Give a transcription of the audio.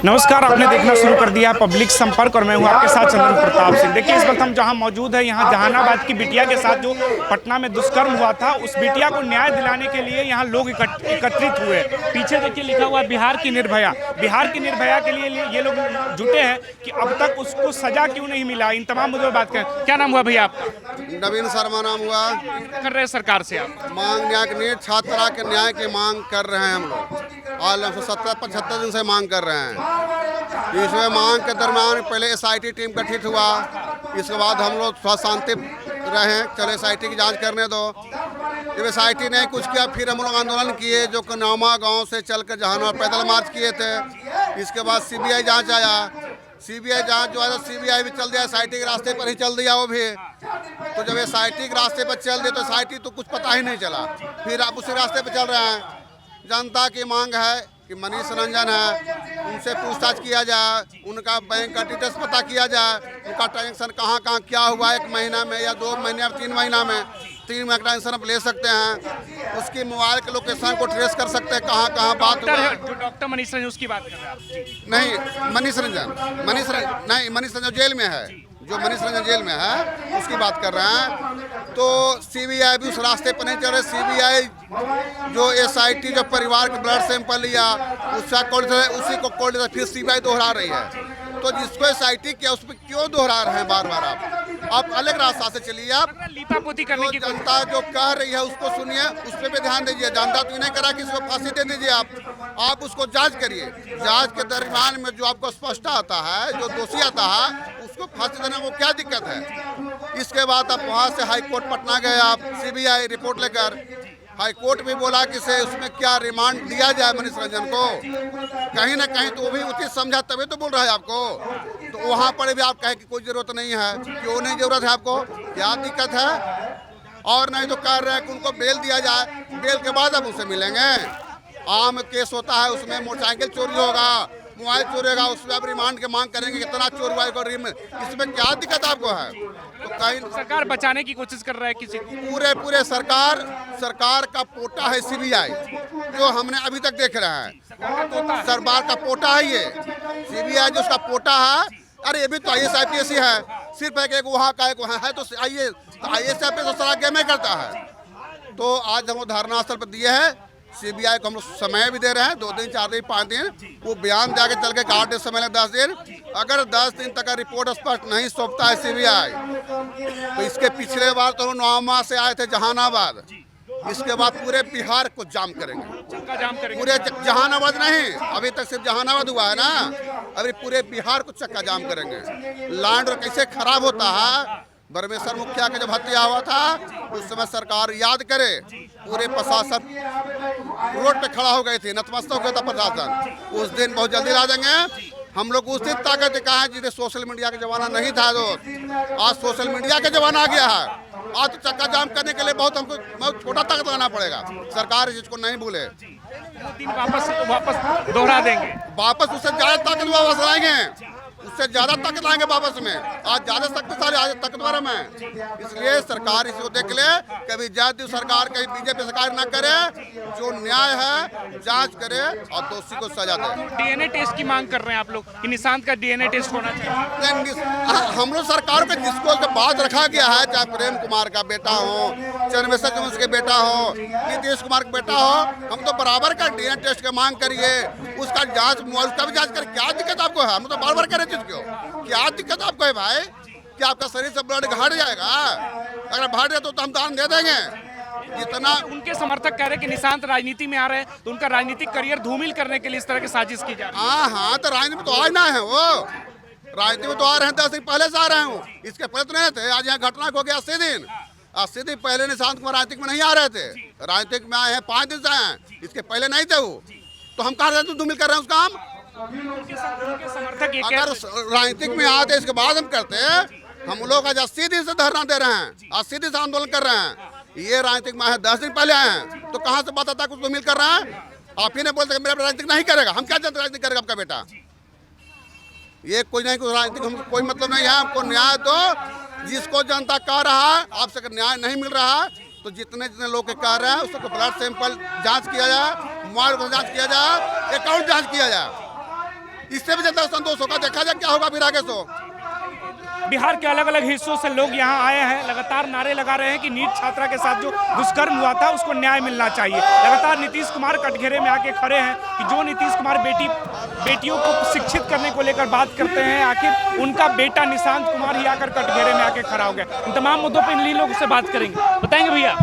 नमस्कार, आपने देखना शुरू कर दिया है पब्लिक संपर्क और मैं हूं आपके साथ चंद्र प्रताप सिंह। देखिए, इस वक्त हम जहां मौजूद है यहां जहानाबाद की बिटिया के साथ जो पटना में दुष्कर्म हुआ था, उस बिटिया को न्याय दिलाने के लिए यहां लोग एकत्रित हुए। पीछे देखिए लिखा हुआ है बिहार की निर्भया। बिहार की निर्भया के लिए ये लोग जुटे हैं कि अब तक उसको सजा क्यों नहीं मिला। इन तमाम मुद्दों पर बात करें। क्या नाम हुआ भैया आपका? नवीन शर्मा नाम हुआ। कर रहे हैं सरकार से आप? मांग न्याय नीट छात्रा के न्याय की मांग कर रहे हैं हम लोग। आज 70-75 दिन से मांग कर रहे हैं। इसमें मांग के दरमियान पहले SIT टीम गठित हुआ। इसके बाद हम लोग थोड़ा शांति रहे, चले SIT की जांच करने दो। जब SIT ने कुछ किया, फिर हम लोग आंदोलन किए, जो कन्यामा गांव से चल कर जहानाबाद पैदल मार्च किए थे। इसके बाद CBI जांच आया। CBI जांच जो है CBI भी चल दिया, SIT के रास्ते पर ही चल दिया वो भी। तो जब SIT के रास्ते पर चल दिए तो SIT तो कुछ पता ही नहीं चला। फिर आप उसी रास्ते पर चल रहे हैं। जनता की मांग है कि मनीष रंजन है, उनसे पूछताछ किया जाए, उनका बैंक का डिटेल्स पता किया जाए, उनका ट्रांजेक्शन कहाँ कहाँ क्या हुआ, 1 महीना में या 2 महीने या 3 महीना में। 3 महीने का ट्रांजेक्शन आप ले सकते हैं। उसकी मोबाइल के लोकेशन को ट्रेस कर सकते हैं, कहाँ कहाँ बात हुआ। डॉक्टर मनीष रंजन उसकी बात कर रहे हैं आप? नहीं, मनीष रंजन जेल में है, जो मनीष रंजन जेल में है उसकी बात कर रहे हैं। तो CBI भी उस रास्ते पर नहीं चल रहे। CBI जो SIT जो परिवार का ब्लड सैंपल लिया, उसी को कोल्ड फिर CBI दोहरा रही है। तो जिसको SIT किया उस पर क्यों दोहरा रहे हैं बार बार? आप अलग रास्ता से चलिए। आप लीपापोती करने की जनता जो कह रही है उसको सुनिए, उस पर भी ध्यान दीजिए। जनता तो नहीं करा कि इसको फांसी दे दीजिए। आप उसको जांच करिए। जांच के दरमियान में जो आपको स्पष्ट आता है, जो दोषी आता है, उसको फांसी देने को क्या दिक्कत है? इसके बाद आप वहाँ से हाई कोर्ट पटना गए, आप CBI रिपोर्ट लेकर। हाई कोर्ट भी बोला कि से उसमें क्या रिमांड दिया जाए मनीष रंजन को। कहीं ना कहीं तो वो भी उचित समझा, तभी तो बोल रहा है आपको। तो वहाँ पर भी आप कहें कि कोई ज़रूरत नहीं है। क्यों नहीं ज़रूरत है आपको? क्या दिक्कत है? और नहीं तो कह रहे हैं कि उनको बेल दिया जाए, बेल के बाद अब उनसे मिलेंगे। आम केस होता है, उसमें मोटरसाइकिल चोरी होगा, मोबाइल चोरी होगा, उसमें आप रिमांड की मांग करेंगे। कितना चोर हुआ है, इसमें क्या दिक्कत आपको है? तो कहीं सरकार बचाने की कोशिश कर रहा है किसी को। पूरे सरकार का पोटा है CBI, जो हमने अभी तक देख रहे हैं। सरकार का पोटा है ये CBI, जो उसका पोटा है। अरे ये भी तो IAS IPS ही है, सिर्फ एक वहाँ का एक वहाँ है। तो IAS IPS तो सारा गेम करता है। तो आज हम धरना स्थल पर दिए हैं। CBI को हम लोग समय भी दे रहे हैं, 2 दिन 4 दिन 5 दिन। वो बयान जाके चल के 8 दिन समय 10 दिन। अगर 10 दिन तक का रिपोर्ट स्पष्ट नहीं सौंपता है CBI, तो इसके पिछले बार तो नवामा से आए थे जहानाबाद। इसके बाद पूरे बिहार को जाम करेंगे। पूरे जहानाबाद नहीं, अभी तक सिर्फ जहानाबाद हुआ है ना, अभी पूरे बिहार को चक्का जाम करेंगे। लैंड कैसे खराब होता है। बरमेश्वर मुखिया का जब हत्या हुआ था, उस समय सरकार याद करे, पूरे प्रशासन रोड पे खड़ा हो गए थे, नतमस्तक हो गया था प्रशासन। उस दिन बहुत जल्दी ला देंगे हम लोग। उस दिन ताकत दिखा है जिसे सोशल मीडिया का जमाना नहीं था। आज सोशल मीडिया का जमाना आ गया है। आज तो चक्का जाम करने के लिए हमको बहुत छोटा ताकत लगाना पड़ेगा। सरकार जिसको नहीं भूले, वापस दोहरा देंगे, वापस उससे ज्यादा ताकत वापस लाएंगे, उससे ज्यादा ताकत लाएंगे वापस में। आज ज्यादा शक्तिशाली, आज ताकतवर में। इसलिए सरकार इसको देख ले, कभी जाति सरकार, कहीं BJP सरकार ना करे, जो न्याय है जांच करे और दोषी को सजा दे। DNA टेस्ट की मांग कर रहे हैं आप लोग कि निशांत का DNA टेस्ट होना चाहिए। हम लोग सरकार को जिसको बात रखा गया है, चाहे प्रेम कुमार का बेटा हो, चंद्रशेखर वंश के बेटा हो, नीतीश कुमार का बेटा हो, हम तो बराबर का DNA टेस्ट की मांग करिए। उसका जांच, उसका भी जांच कर। क्या दिक्कत आपको है? हम तो बार बार करें क्यों? क्या दिक्कत आपको है भाई? कि आपका शरीर से ब्लड घट जाएगा? अगर बढ़ जाए तो हम दान दे देंगे। जितना उनके समर्थक कह रहे हैं कि निशांत राजनीति में आ रहे हैं, तो उनका राजनीतिक करियर धूमिल करने के लिए इस तरह की साजिश की जा रही है। हाँ, तो राजनीति में तो आना है। वो राजनीति में तो आ रहे हैं, 10 दिन पहले से आ रहे हैं। इसके पहले तो नहीं थे। आज यहाँ घटना हो गया 80 दिन। 80 दिन पहले निशांत कुमार राजनीतिक में नहीं आ रहे थे। राजनीतिक में आए हैं 5 दिन से आए, इसके पहले नहीं थे वो। तो हम कहा धूमिल कर रहे हैं उस काम। अगर राजनीतिक में आते इसके बाद हम करते, हम लोग आज 80 दिन से धरना दे रहे हैं, 80 दिन से आंदोलन कर रहे हैं। ये राजनीतिक में 10 दिन पहले आए हैं, तो कहाँ से बात आता है कुछ धूमिल कर रहा है? आप ही ने बोलते मेरा राजनीतिक नहीं करेगा। हम क्या जानते राजनीतिक करेगा आपका बेटा? ये कोई नहीं, कोई राजनीतिक हमको कोई मतलब नहीं है। हमको न्याय दो। जिसको जनता कह रहा है आपसे न्याय नहीं मिल रहा है, तो जितने जितने लोग कह रहे हैं उसको ब्लड सैंपल जांच किया जाए, मोबाइल को जांच किया जाए, अकाउंट जांच किया जाए। इससे भी ज़्यादा संतोष होगा। देखा जाए क्या होगा फिर आगे सो। बिहार के अलग अलग हिस्सों से लोग यहाँ आए हैं, लगातार नारे लगा रहे हैं कि नीट छात्रा के साथ जो दुष्कर्म हुआ था उसको न्याय मिलना चाहिए। लगातार नीतीश कुमार कटघरे में आके खड़े हैं कि जो नीतीश कुमार बेटियों को शिक्षित करने को लेकर बात करते हैं, आखिर उनका बेटा निशांत कुमार ही आकर कटघरे में आके खड़ा हो गया। इन तमाम मुद्दों पर इन लोगों से बात करेंगे, बताएंगे भैया।